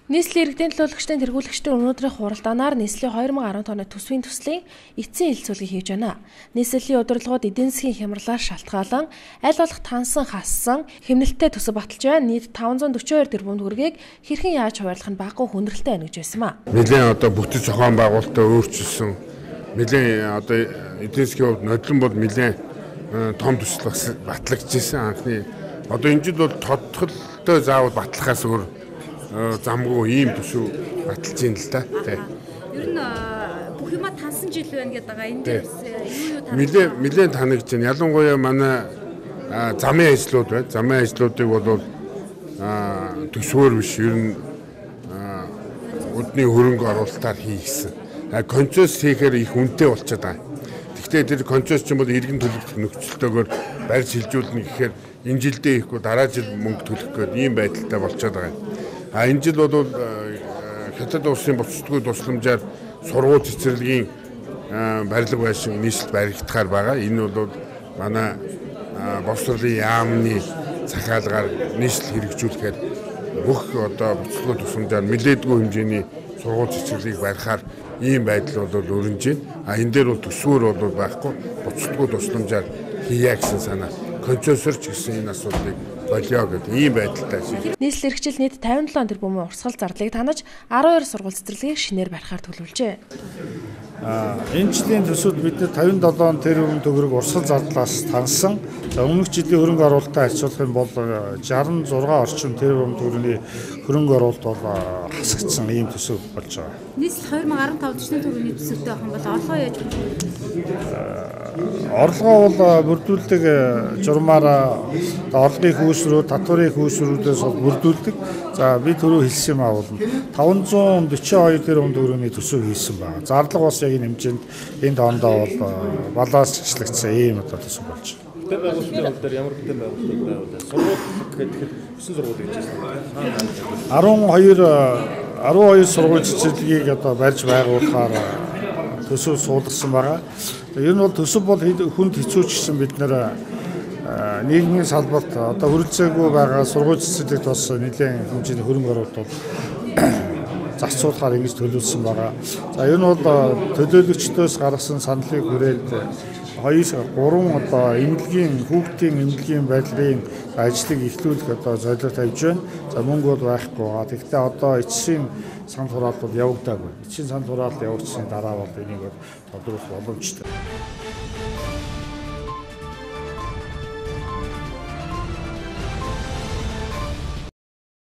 Нийслэлийн иргэдийн төлөөлөгчдийн тэргүүлэгчдийн өнөөдрийн хуралдаанаар нийслэлийн 2010 оны төсвийн төслийн эцсийн хэлэлцүүлгийг хийж байна. Нийслэлийн удирдлагууд эдийн засгийн хямралаар шалтгаалan аль болох тансан хассан хэмнэлттэй төсөв баталж байна. Нийт 542 тэрбум төгрөгийг хэрхэн яаж хуваарлах нь багагүй хүндрэлтэй байна гэж байсан ба. Нэлээд одоо бүтэц зохион байгуулалтаа өөрчилсөн. Нэлээд одоо эдийн засгийн хувьд нодлон бол нэлээд том төсөл батлагдчихсэн анхны. Одоо энэ жил бол тодтолтой заавал батлахаас өөр замгүй ийм төсөв баталж ийн л та. Ер нь бүх юма тансан жил байна гэдэг байгаа. Энэ дээр юу нэлээд танигдж байна. Ялангуяа манай замын ажлууд байна. Замын ажлуудыг бол төсвөр биш ер нь өдний хөрөнгө оруулалтаар хийгсэн. Концесс хийхээр их үнэтэй болчиход байгаа. Гэхдээ тэр концесс ч юм бол иргэн төлөвлөх нөхцөлтөөр барьж хилжүүлнэ гэхээр энэ жилдээ ихгүй дараа жил мөнгө төлөх гээд ийм байдалтай болчиход байгаа. Энэ жил бол хятад улсын буцалтгүй тусламжаар сургууль цэцэрлэгийн барилга байшин нийслэл баригдахаар байгаа. Энэ бол манай боловсролын яамны захиалгаар нийслэл хэрэгжүүлэхээр бүх одоо буцалтгүй тусламжаар нэлээдгүй хэмжээний сургууль цэцэрлэгийг барихаар ийм байдал бол өрнөж байна. Энэ дээр бол төсвөр бол байхгүй буцалтгүй тусламжаар хийя гэсэн санаа. Концессорч гэсэн энэ асуудлыг болио гэдэг ийм байдалтай шиг. Нийслэл эрхчил нийт 57 тэрбумын урсгал зардлыг танаж 12 сургууль цэцэрлэгийг шинээр барихаар төлөвлөжээ. Энэ жилийн төсөвд бид 57 тэрбум төгрөг урсгал зардлаас тансан. Өмнөх жилийн хөрөнгө оруулалтаа харьцуулах юм бол 66 орчим тэрбум төгрөгийн хөрөнгө оруулалт бол хасагдсан ийм төсөв болж байгаа. нийслэл 2015 төсвийн төгрөгийн төсөвтэй байх юм бол орлогоо яаж орлогоо бол бүрдүүлдэг журмаараа орлогын хөөсрөө татварын хөөсрүүдээс бол бүрдүүлдэг. За би түрүү хэлсэн юм аа бол 542 тэрбум төгрөгийн төсөв хийсэн байна. Зарлага бас яг энэ хэмжээнд энэ тоондоо бол баланс ажиллагдсан ийм одоо төсөв болж байна. Бүтээн байгуулалтын хувьд ямар бүтээн байгуулалтыг байгуулдаг? Сургууль гэхэд өсөн сургууль гэж байна. 12 сургууль цэцэрлэгийг одоо барьж байгуулахаар төсөв суулгасан байгаа. Ер нь бол төсөв бол хүнд хэцүүч гэсэн бид нэр нийгмийн салбарт одоо хүрэлцээгүй байгаа сургууль цэцэрлэгт бас нэлээд хэмжээний хөрөнгө оруулалт бол зарцуулахаар ингэж төлөвлөсөн байгаа. За ер нь бол төлөөлөгчдөөс гаргасан саналыг хүрээд 2-3 одоо хүүхдийн эмнэлгийн байдлын ажлыг эхлүүлэх одоо зорилго тавьж байна. За мөнгө бол байхгүй байгаа. Тэгэхдээ одоо эцсийн санал хураалт бол явагдаагүй. Эцсийн санал хураалт явагдсны дараа бол энийг тодорхойлох боломжтой.